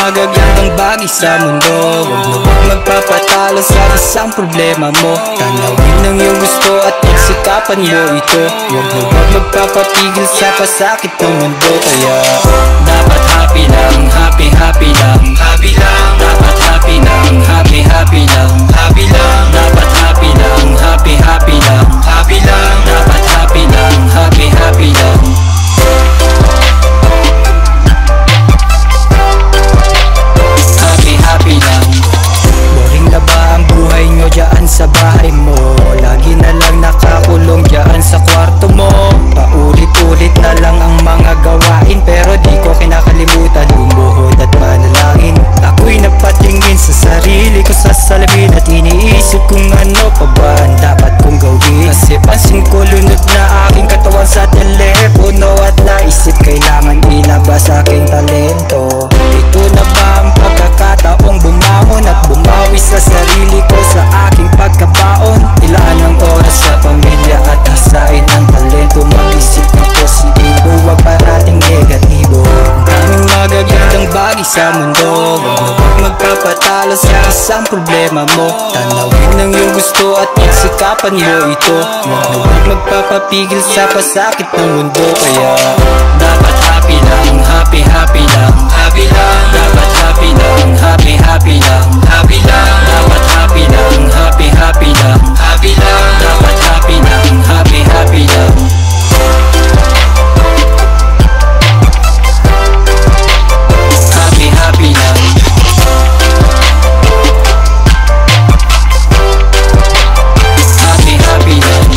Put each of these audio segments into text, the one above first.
magagandang bagay sa mundo. Huwag na huwag magpapatalo sa isang problema mo. Tanawin ang iyong gusto at pagsikapan mo ito. Huwag na huwag magpapapigil sa pasakit ng mundo. Kaya dapat happy lang, happy happy lang, happy lang. Dapat happy lang, happy happy lang, happy lang. Dapat happy lang, happy happy lang, happy lang. Dapat happy lang, happy happy lang. Happy happy lang. Boring na ba ang buhay nyo dyan sa bahay mo? Lagi na lang nakakulong dyan sa kwarto mo. Paulit-ulit na lang ang mga gawain, pero di ko kinakalimutan lumuhod at manalangin. Ako'y napatingin sa sarili ko sa salamin at iniisip kung ano pa ba ang dapat kong gawin. Kasi pansin ko lunod na aking katawan sa telepono at naisip kailangan ilabas aking talento. Ito na ba ang pagkakataong bumangon at bumawi sa sarili ko sa aking pagkabaon? Ilaan ang oras sa pamilya at hasain ang talento. Mag-isip ng positibo, wag parating negatibo. Daming magagandang bagay sa mundo. Huwag na huwag magpapatalo sa isang problema mo. Tanawin ang iyong gusto at pagsikapan mo ito. Huwag na huwag magpapapigil sa pasakit ng mundo. Kaya dapat happy lang, happy happy lang, happy lang. Dapat happy lang, happy happy lang, happy lang. Dapat happy lang, happy happy lang, happy lang. Dapat happy lang, happy happy lang. Happy happy lang. Happy happy lang.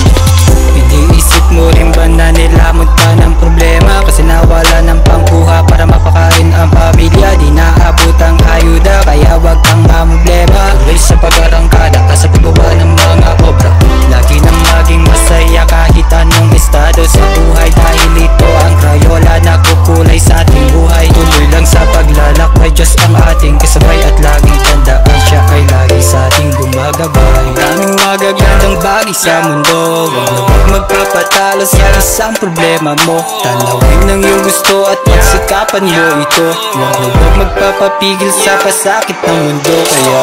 Iniisip mo rin ba na nilamon ka ng problema? Kasi nawala ng pangkuha para mapakain ang pamilya. Di naabot ang ayuda, kaya wag kang mamblema. Tuloy sa pag-arangkada ka sa paggawa ng mga obra. Lagi nang maging masaya kahit anong estado sa buhay, dahil ito ang Crayola na kukulay sa ating buhay. Tuloy lang sa paglalakbay, Diyos ang ating kasabay at laging tandaan siya ay lagi sa ating gumagabay. Daming magagandang bagay sa mundo. Huwag na huwag magpapatalo sa isang problema mo. Tanawin ang iyong gusto at pagsikapan mo ito. Huwag na huwag magpapapigil sa pasakit ng mundo. Kaya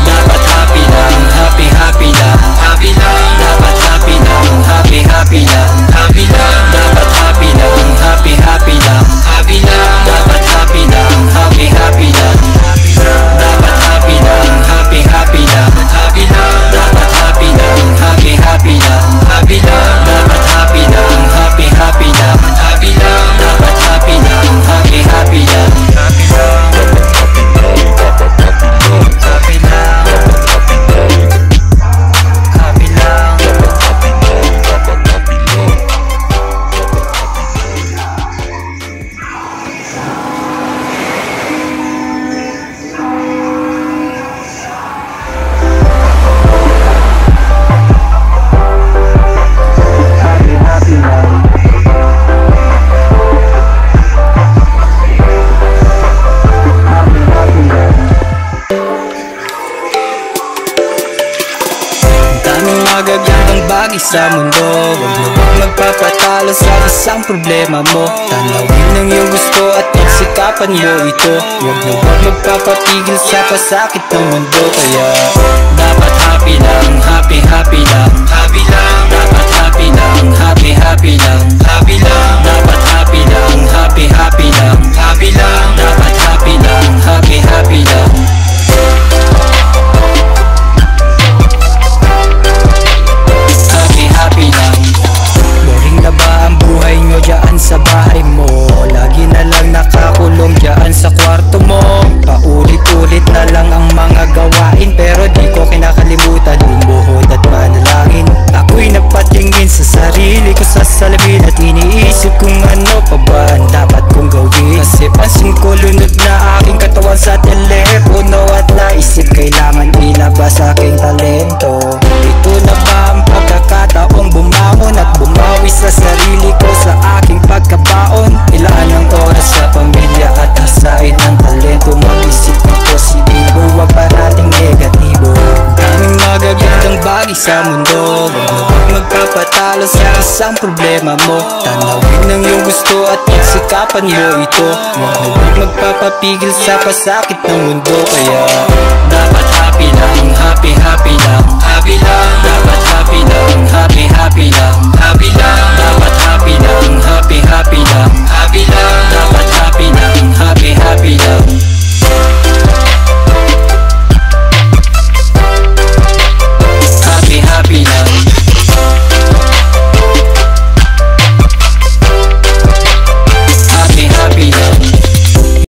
dapat happy lang, happy happy lang, happy lang. Dapat happy lang, happy happy lang, happy lang. Dapat happy lang, happy happy lang, happy lang. Dapat happy lang, happy happy lang, dapat happy lang, happy happy lang, happy lang. Dapat happy lang, happy happy lang, happy lang. Dapat happy lang, happy happy lang, happy lang. Dapat happy lang, happy happy lang, happy lang. Happy lang, happy lang. Magagandang bagay sa mundo. Huwag na huwag magpapatalo sa isang problema mo. Tanawin ang iyong gusto at pagsikapan mo ito. Huwag na huwag magpapapigil sa pasakit ng mundo. Kaya dapat happy lang, happy happy lang, happy lang. Dapat happy lang, happy happy lang, happy lang. Dapat happy lang, happy happy lang, happy lang. Dapat happy lang, happy happy lang. Happy lang. Boring na ba ang buhay nyo dyan sa bahay mo? Lagi na lang nakakulong dyan sa kwarto mo. Paulit-ulit na lang ang mga gawain, pero di ko kinakalimutan lumuhod at manalangin. Ako'y napatingin sa sarili ko sa salamin at iniisip kung ano pa ba ang dapat kong gawin. Kasi pansin ko lunod na aking katawan sa telepono at naisip kailangan ilabas aking talento. Ito na ba ang pagkakataong bumangon at bumawi sa sarili ko sa aking pagkabaon? Ilaan ang oras sa pamilya at hasain ang talento. Mag-isip ng positibo, wag parating negatibo. Daming magagandang bagay sa mundo. Huwag na huwag magpapatalo sa isang problema mo. Tanawin ng iyong gusto at pagsikapan mo ito. Huwag magpapapigil sa pasakit ng mundo. Kaya dapat happy lang, happy lang, happy lang.